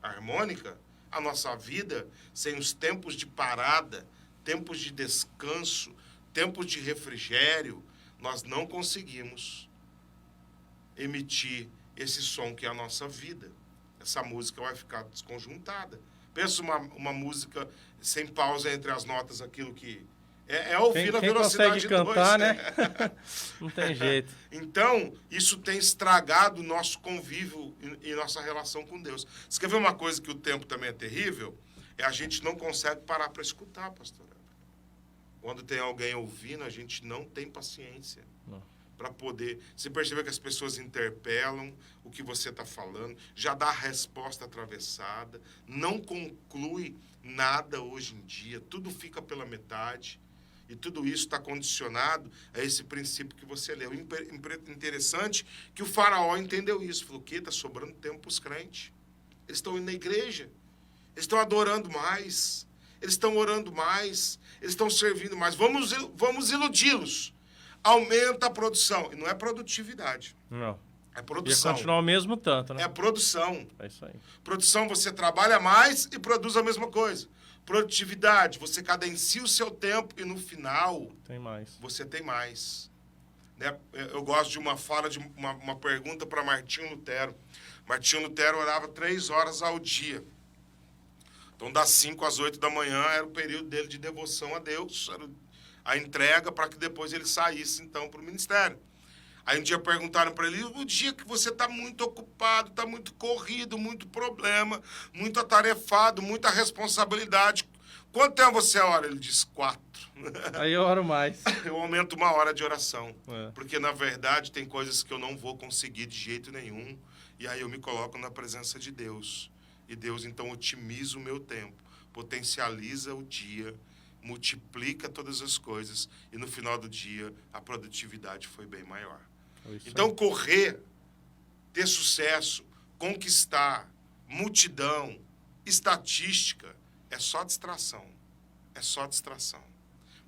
harmônica. A nossa vida, sem os tempos de parada, tempos de descanso, tempos de refrigério, nós não conseguimos emitir esse som que é a nossa vida. Essa música vai ficar desconjuntada. Pensa uma música sem pausa entre as notas, aquilo que... É ouvir a velocidade 2. Quem consegue cantar, né? Não tem jeito. Então, isso tem estragado o nosso convívio e nossa relação com Deus. Você quer ver uma coisa que o tempo também é terrível? A gente não consegue parar para escutar, pastor. Quando tem alguém ouvindo, a gente não tem paciência para poder... Você percebe que as pessoas interpelam o que você está falando, já dá a resposta atravessada, não conclui nada hoje em dia, tudo fica pela metade. E tudo isso está condicionado a esse princípio que você leu. Interessante que o faraó entendeu isso. Falou, o quê? Está sobrando tempo para os crentes. Eles estão indo na igreja. Eles estão adorando mais. Eles estão orando mais. Eles estão servindo mais. Vamos iludi-los. Aumenta a produção. E não é produtividade. Não. É produção. Ia continuar o mesmo tanto, né? É produção. É isso aí. Produção, você trabalha mais e produz a mesma coisa. Produtividade, você cadencia o seu tempo e no final tem mais. Você tem mais. Né? Eu gosto de uma fala, de uma pergunta para Martinho Lutero. Martinho Lutero orava 3 horas ao dia. Então, das 5 às 8 da manhã era o período dele de devoção a Deus, era a entrega para que depois ele saísse, então, para o ministério. Aí um dia perguntaram para ele, o dia que você está muito ocupado, está muito corrido, muito problema, muito atarefado, muita responsabilidade, quanto tempo você ora? Ele disse 4. Aí eu oro mais. Eu aumento 1 hora de oração, porque na verdade tem coisas que eu não vou conseguir de jeito nenhum, e aí eu me coloco na presença de Deus. E Deus então otimiza o meu tempo, potencializa o dia, multiplica todas as coisas, e no final do dia a produtividade foi bem maior. Então, correr, ter sucesso, conquistar, multidão, estatística, é só distração. É só distração.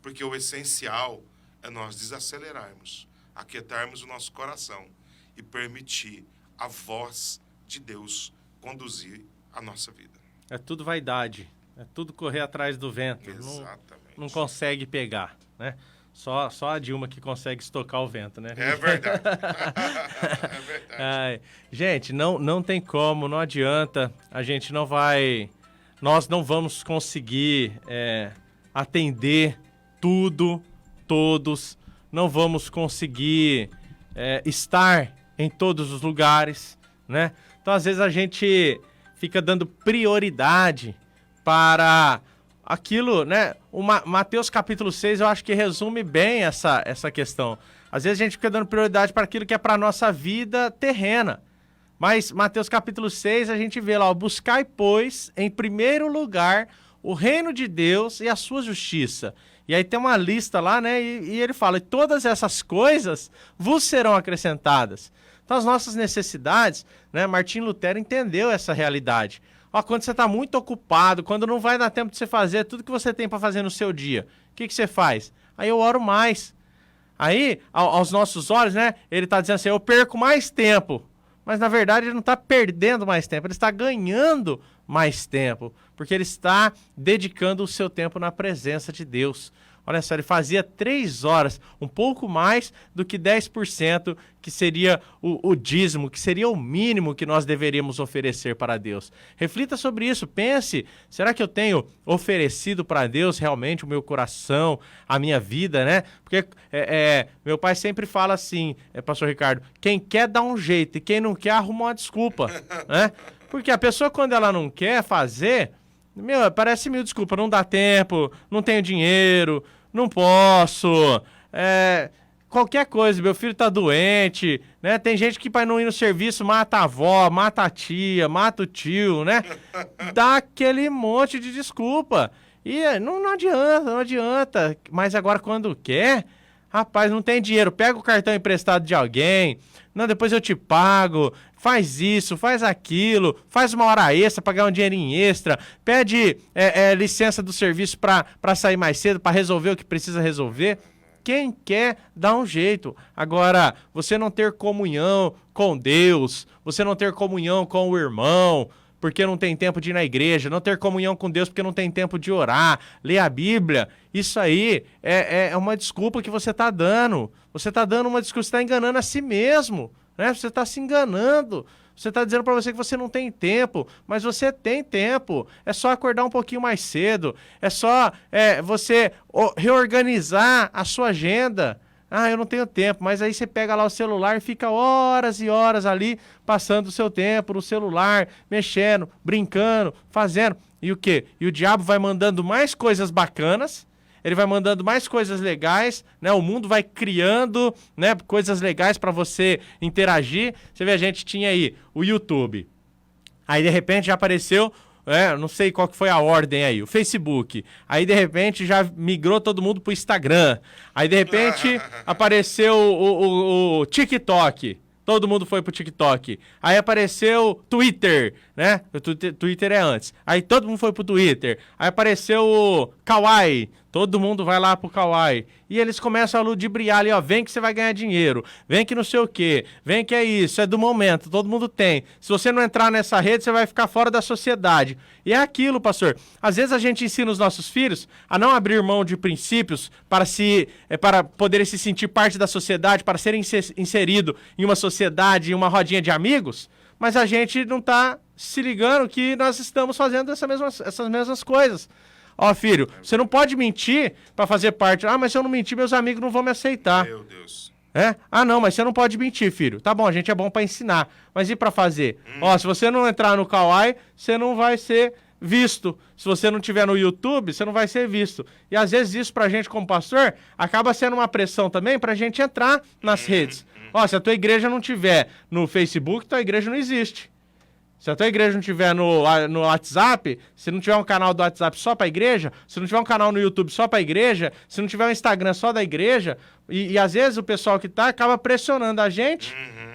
Porque o essencial é nós desacelerarmos, aquietarmos o nosso coração e permitir a voz de Deus conduzir a nossa vida. É tudo vaidade, é tudo correr atrás do vento. Exatamente. Não consegue pegar, né? Só a Dilma que consegue estocar o vento, né? É verdade. É verdade. Ai, gente, não tem como, não adianta. A gente não vai... Nós não vamos conseguir atender tudo, todos. Não vamos conseguir estar em todos os lugares, né? Então, às vezes, a gente fica dando prioridade para aquilo, né? O Mateus capítulo 6, eu acho que resume bem essa questão. Às vezes a gente fica dando prioridade para aquilo que é para a nossa vida terrena. Mas Mateus capítulo 6, a gente vê lá, buscai, pois, em primeiro lugar, o reino de Deus e a sua justiça. E aí tem uma lista lá, né? E ele fala, e todas essas coisas vos serão acrescentadas. Então as nossas necessidades, né? Martim Lutero entendeu essa realidade. Ó, quando você está muito ocupado, quando não vai dar tempo de você fazer tudo que você tem para fazer no seu dia, o que você faz? Aí eu oro mais. Aí, aos nossos olhos, né? Ele está dizendo assim, eu perco mais tempo. Mas, na verdade, ele não está perdendo mais tempo, ele está ganhando mais tempo, porque ele está dedicando o seu tempo na presença de Deus. Olha só, ele fazia 3 horas, um pouco mais do que 10%, que seria o dízimo, que seria o mínimo que nós deveríamos oferecer para Deus. Reflita sobre isso, pense, será que eu tenho oferecido para Deus realmente o meu coração, a minha vida, né? Porque meu pai sempre fala assim, pastor Ricardo, quem quer dá um jeito e quem não quer arruma uma desculpa, né? Porque a pessoa quando ela não quer fazer, parece mil desculpa, não dá tempo, não tenho dinheiro, não posso, qualquer coisa, meu filho tá doente, né? Tem gente que para não ir no serviço mata a avó, mata a tia, mata o tio, né? Dá aquele monte de desculpa. E não adianta. Mas agora quando quer, rapaz, não tem dinheiro, pega o cartão emprestado de alguém, não, depois eu te pago, faz isso, faz aquilo, faz uma hora extra para ganhar um dinheirinho extra, pede licença do serviço para sair mais cedo, para resolver o que precisa resolver. Quem quer, dá um jeito. Agora, você não ter comunhão com Deus, você não ter comunhão com o irmão, porque não tem tempo de ir na igreja, não ter comunhão com Deus porque não tem tempo de orar, ler a Bíblia, isso aí é uma desculpa que você está dando. Você está dando uma desculpa, você está enganando a si mesmo, né? Você está se enganando. Você está dizendo para você que você não tem tempo, mas você tem tempo. É só acordar um pouquinho mais cedo, é só você reorganizar a sua agenda. Ah, eu não tenho tempo, mas aí você pega lá o celular e fica horas e horas ali, passando o seu tempo no celular, mexendo, brincando, fazendo. E o quê? E o diabo vai mandando mais coisas bacanas, ele vai mandando mais coisas legais, né? O mundo vai criando, né, coisas legais para você interagir. Você vê, a gente tinha aí o YouTube. Aí, de repente, já apareceu... não sei qual que foi a ordem aí, o Facebook. Aí, de repente, já migrou todo mundo pro Instagram. Aí, de repente, apareceu o TikTok. Todo mundo foi pro TikTok. Aí apareceu Twitter, né? O Twitter é antes. Aí todo mundo foi pro Twitter. Aí apareceu o Kawaii. Todo mundo vai lá pro Kawaii. E eles começam a ludibriar ali, ó. Vem que você vai ganhar dinheiro. Vem que não sei o quê. Vem que é isso. É do momento. Todo mundo tem. Se você não entrar nessa rede, você vai ficar fora da sociedade. E é aquilo, pastor. Às vezes a gente ensina os nossos filhos a não abrir mão de princípios para poderem se sentir parte da sociedade, para serem inserido em uma sociedade, em uma rodinha de amigos. Mas a gente não tá se ligando que nós estamos fazendo essas mesmas coisas. Ó, filho, você não pode mentir para fazer parte. Ah, mas se eu não mentir, meus amigos não vão me aceitar. Meu Deus. Ah, não, mas você não pode mentir, filho. Tá bom, a gente é bom para ensinar. Mas e para fazer? Ó, se você não entrar no Kawaii, você não vai ser visto. Se você não tiver no YouTube, você não vai ser visto. E às vezes isso pra gente como pastor acaba sendo uma pressão também pra gente entrar nas redes. Ó, se a tua igreja não tiver no Facebook, tua igreja não existe. Se a tua igreja não tiver no WhatsApp, se não tiver um canal do WhatsApp só pra igreja, se não tiver um canal no YouTube só pra igreja, se não tiver um Instagram só da igreja, e às vezes o pessoal que tá acaba pressionando a gente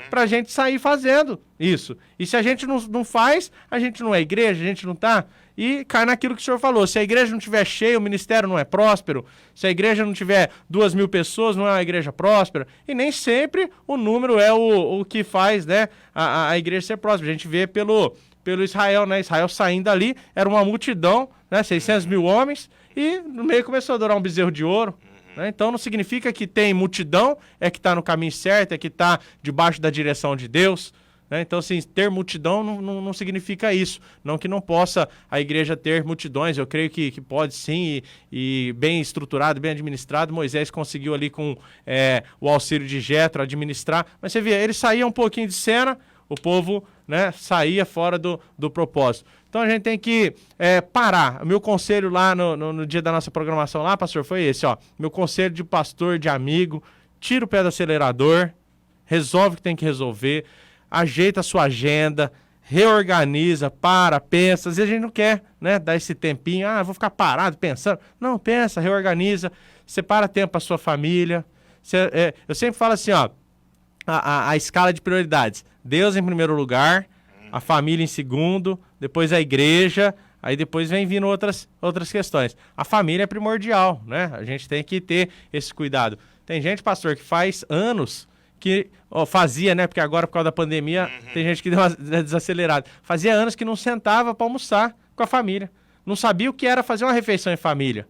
pra gente sair fazendo isso. E se a gente não faz, a gente não é igreja, a gente não tá. e cai naquilo que o senhor falou. Se a igreja não estiver cheia, o ministério não é próspero. Se a igreja não tiver 2.000 pessoas, não é uma igreja próspera. E nem sempre o número é o que faz, né, a igreja ser próspera. A gente vê pelo Israel, né? Israel saindo ali, era uma multidão, né? 600 mil homens, e no meio começou a adorar um bezerro de ouro. Né? Então não significa que tem multidão, é que está no caminho certo, é que está debaixo da direção de Deus. Então, assim, ter multidão não significa isso. Não que não possa a igreja ter multidões, eu creio que pode sim, e bem estruturado, bem administrado. Moisés conseguiu ali com o auxílio de Jetro administrar. Mas você via, ele saía um pouquinho de cena, o povo, né, saía fora do propósito. Então a gente tem que parar. O meu conselho lá no dia da nossa programação lá, pastor, foi esse, ó. Meu conselho de pastor, de amigo, tira o pé do acelerador, resolve o que tem que resolver, ajeita a sua agenda, reorganiza, pensa. Às vezes a gente não quer, né, dar esse tempinho, vou ficar parado pensando. Não, pensa, reorganiza, separa tempo para sua família. Eu sempre falo assim, ó, a escala de prioridades. Deus em primeiro lugar, a família em segundo, depois a igreja, aí depois vem vindo outras questões. A família é primordial, né? A gente tem que ter esse cuidado. Tem gente, pastor, que faz anos que fazia, né? Porque agora, por causa da pandemia, tem gente que deu uma desacelerada. Fazia anos que não sentava para almoçar com a família. Não sabia o que era fazer uma refeição em família.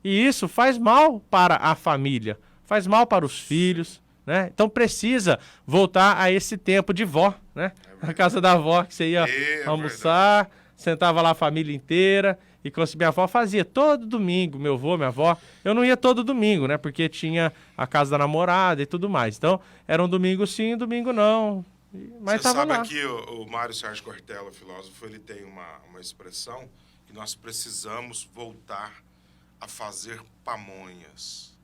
E isso faz mal para a família, faz mal para os filhos, né? Então precisa voltar a esse tempo de vó, né? Na casa da avó, que você ia almoçar, sentava lá a família inteira. E como minha avó fazia todo domingo, meu avô, minha avó. Eu não ia todo domingo, né? Porque tinha a casa da namorada e tudo mais. Então, era um domingo sim, domingo não. Mas você sabe lá. que o Mário Sérgio Cortella, filósofo, ele tem uma expressão que nós precisamos voltar a fazer pamonhas.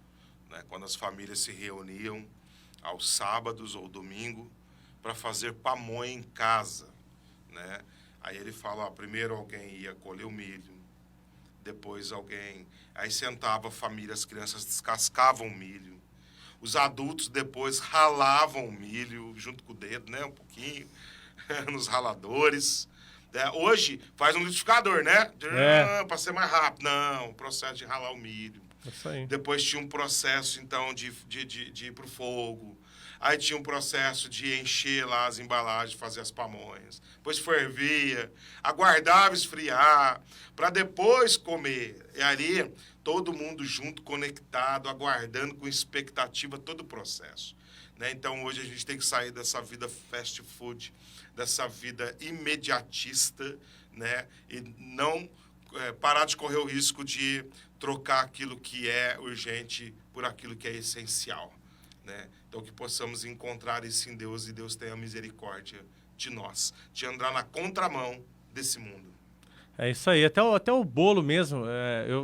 Né? Quando as famílias se reuniam aos sábados ou domingo para fazer pamonha em casa. Né? Aí ele fala, primeiro alguém ia colher o milho, depois aí sentava a família, as crianças descascavam o milho, os adultos depois ralavam o milho junto com o dedo, né, um pouquinho, nos raladores. Hoje faz um liquidificador, né, para ser mais rápido. Não, o processo de ralar o milho. Isso aí. Depois tinha um processo, então, de ir pro fogo. Aí tinha um processo de encher lá as embalagens, fazer as pamonhas. Depois fervia, aguardava esfriar, para depois comer. E ali, todo mundo junto, conectado, aguardando com expectativa todo o processo. Né? Então, hoje a gente tem que sair dessa vida fast food, dessa vida imediatista, né? E não parar de correr o risco de trocar aquilo que é urgente por aquilo que é essencial. Né? Então, que possamos encontrar isso em Deus e Deus tenha misericórdia de nós, de andar na contramão desse mundo. É isso aí, até o bolo mesmo,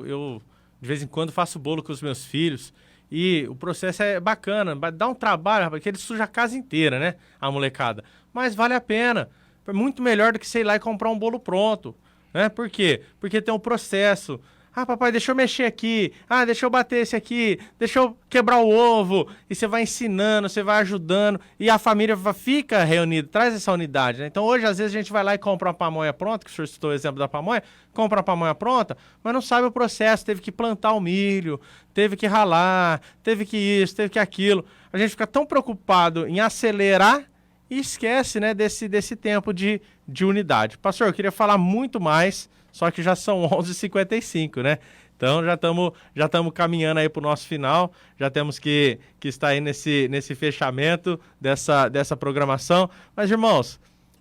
eu de vez em quando faço bolo com os meus filhos e o processo é bacana, dá um trabalho, rapaz, que ele suja a casa inteira, né, a molecada, mas vale a pena, é muito melhor do que você ir lá e comprar um bolo pronto, né, por quê? Porque tem um processo. Papai, deixa eu mexer aqui. Deixa eu bater esse aqui. Deixa eu quebrar o ovo. E você vai ensinando, você vai ajudando. E a família fica reunida, traz essa unidade, né? Então, hoje, às vezes, a gente vai lá e compra uma pamonha pronta, que o senhor citou o exemplo da pamonha, compra a pamonha pronta, mas não sabe o processo. Teve que plantar o milho, teve que ralar, teve que isso, teve que aquilo. A gente fica tão preocupado em acelerar e esquece, né, desse tempo de unidade. Pastor, eu queria falar muito mais, só que já são 11h55, né? Então já estamos caminhando aí para o nosso final, já temos que estar aí nesse fechamento dessa programação. Mas, irmãos,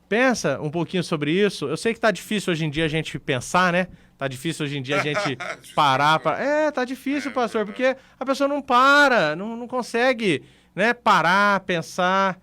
pensa um pouquinho sobre isso. Eu sei que tá difícil hoje em dia a gente pensar, né? Tá difícil hoje em dia a gente parar. Tá difícil, pastor, porque a pessoa não para, não consegue, né, parar, pensar.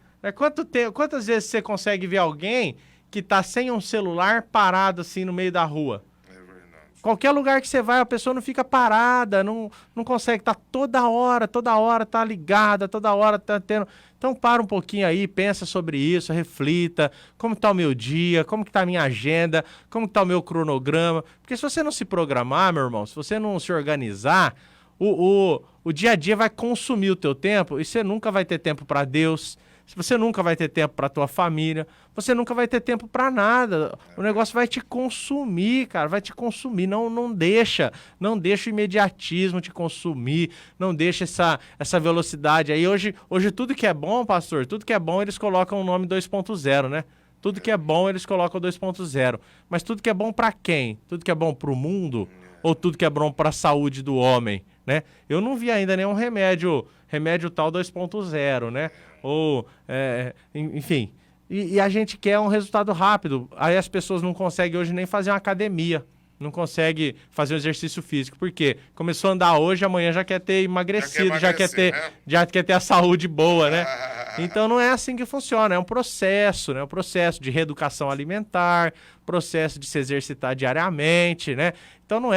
Quantas vezes você consegue ver alguém que tá sem um celular parado assim no meio da rua? É verdade. Qualquer lugar que você vai, a pessoa não fica parada, não consegue, tá toda hora, tá ligada, toda hora tá tendo... Então para um pouquinho aí, pensa sobre isso, reflita, como tá o meu dia, como que tá a minha agenda, como que tá o meu cronograma, porque se você não se programar, meu irmão, se você não se organizar, o dia a dia vai consumir o teu tempo e você nunca vai ter tempo para Deus, Você nunca vai ter tempo para tua família, você nunca vai ter tempo para nada. O negócio vai te consumir, cara, vai te consumir. Não deixa o imediatismo te consumir, não deixa essa velocidade aí. Hoje tudo que é bom, pastor, tudo que é bom eles colocam o nome 2.0, né? Tudo que é bom eles colocam 2.0. Mas tudo que é bom para quem? Tudo que é bom para o mundo? Ou tudo que é bom para a saúde do homem, né? Eu não vi ainda nenhum remédio tal 2.0, né? Ou, enfim. E a gente quer um resultado rápido. Aí as pessoas não conseguem hoje nem fazer uma academia. Não consegue fazer um exercício físico. Por quê? Começou a andar hoje, amanhã já quer ter emagrecido, já quer ter a saúde boa, né? Então não é assim que funciona, é um processo, né? Um processo de reeducação alimentar, processo de se exercitar diariamente, né? Então não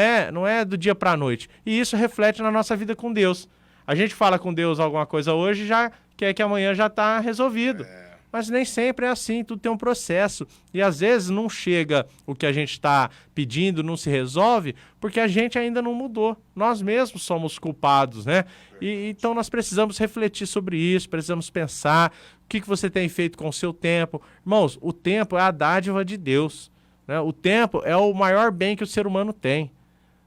é do dia para a noite. E isso reflete na nossa vida com Deus. A gente fala com Deus alguma coisa hoje e já quer que amanhã já está resolvido. Mas nem sempre é assim, tudo tem um processo. E às vezes não chega o que a gente está pedindo, não se resolve, porque a gente ainda não mudou. Nós mesmos somos culpados, né? Então nós precisamos refletir sobre isso, precisamos pensar o que você tem feito com o seu tempo. Irmãos, o tempo é a dádiva de Deus, né? O tempo é o maior bem que o ser humano tem.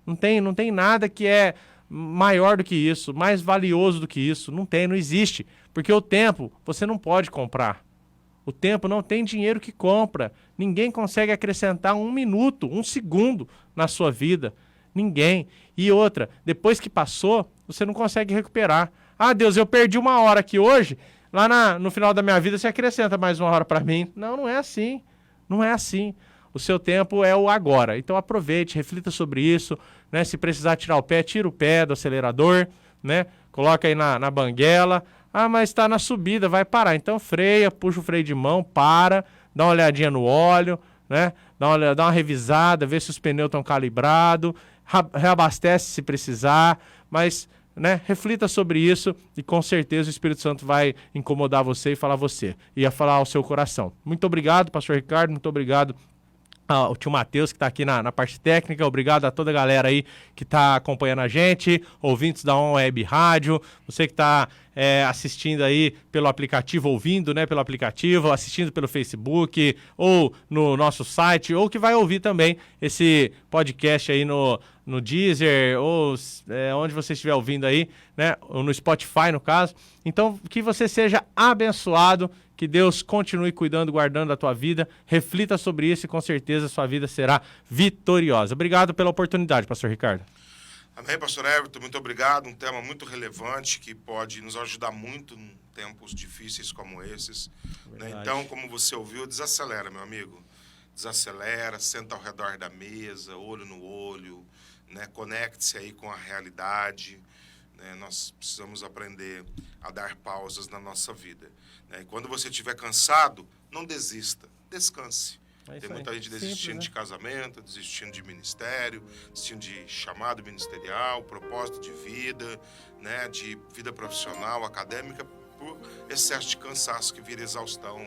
Não tem nada que é maior do que isso, mais valioso do que isso. Não existe. Porque o tempo você não pode comprar. O tempo não tem dinheiro que compra. Ninguém consegue acrescentar 1 minuto, 1 segundo na sua vida. Ninguém. E outra, depois que passou, você não consegue recuperar. Ah, Deus, eu perdi 1 hora aqui hoje. Lá no final da minha vida você acrescenta mais 1 hora para mim. Não é assim. Não é assim. O seu tempo é o agora. Então aproveite, reflita sobre isso, né? Se precisar tirar o pé, tira o pé do acelerador, né? Coloca aí na banguela. Ah, mas está na subida, vai parar. Então freia, puxa o freio de mão, para, dá uma olhadinha no óleo, né? Dá uma revisada, vê se os pneus estão calibrados, reabastece se precisar, mas, né, reflita sobre isso e com certeza o Espírito Santo vai incomodar você e falar falar ao seu coração. Muito obrigado, pastor Ricardo, muito obrigado ao tio Matheus, que está aqui na parte técnica. Obrigado a toda a galera aí que está acompanhando a gente, ouvintes da On Web Rádio, você que está assistindo aí pelo aplicativo, ouvindo, né, pelo aplicativo, assistindo pelo Facebook ou no nosso site, ou que vai ouvir também esse podcast aí no Deezer ou onde você estiver ouvindo aí, né, ou no Spotify, no caso. Então, que você seja abençoado, que Deus continue cuidando, guardando a tua vida, reflita sobre isso e com certeza a sua vida será vitoriosa. Obrigado pela oportunidade, pastor Ricardo. Amém, pastor Everton, muito obrigado. Um tema muito relevante que pode nos ajudar muito em tempos difíceis como esses. Né? Então, como você ouviu, desacelera, meu amigo. Desacelera, senta ao redor da mesa, olho no olho, né? Conecte-se aí com a realidade. Né? Nós precisamos aprender a dar pausas na nossa vida. Né? E quando você estiver cansado, não desista, descanse. Tem muita gente desistindo de casamento, desistindo de ministério, desistindo de chamado ministerial, propósito de vida, né, de vida profissional, acadêmica, por excesso de cansaço que vira exaustão,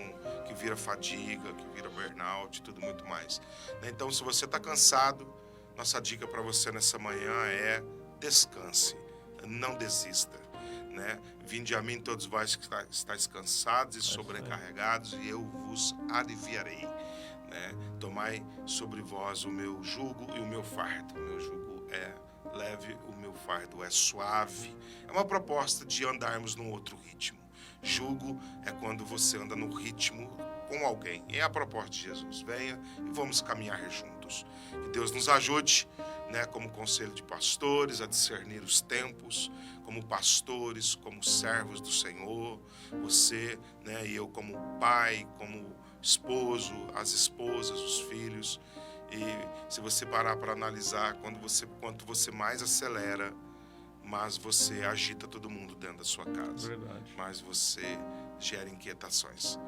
que vira fadiga, que vira burnout e tudo muito mais. Então, se você está cansado, nossa dica para você nessa manhã é descanse, não desista. Né? Vinde a mim todos vós que estáis cansados e sobrecarregados, e eu vos aliviarei. Né? Tomai sobre vós o meu jugo e o meu fardo. O meu jugo é leve, o meu fardo é suave. É uma proposta de andarmos num outro ritmo. Jugo é quando você anda no ritmo com alguém. É a proposta de Jesus. Venha e vamos caminhar juntos. Que Deus nos ajude, né, como conselho de pastores, a discernir os tempos, como pastores, como servos do Senhor. Você, né, e eu como pai, como esposo, as esposas, os filhos. E se você parar para analisar, quanto você mais acelera, mais você agita todo mundo dentro da sua casa. Verdade. Mais você gera inquietações.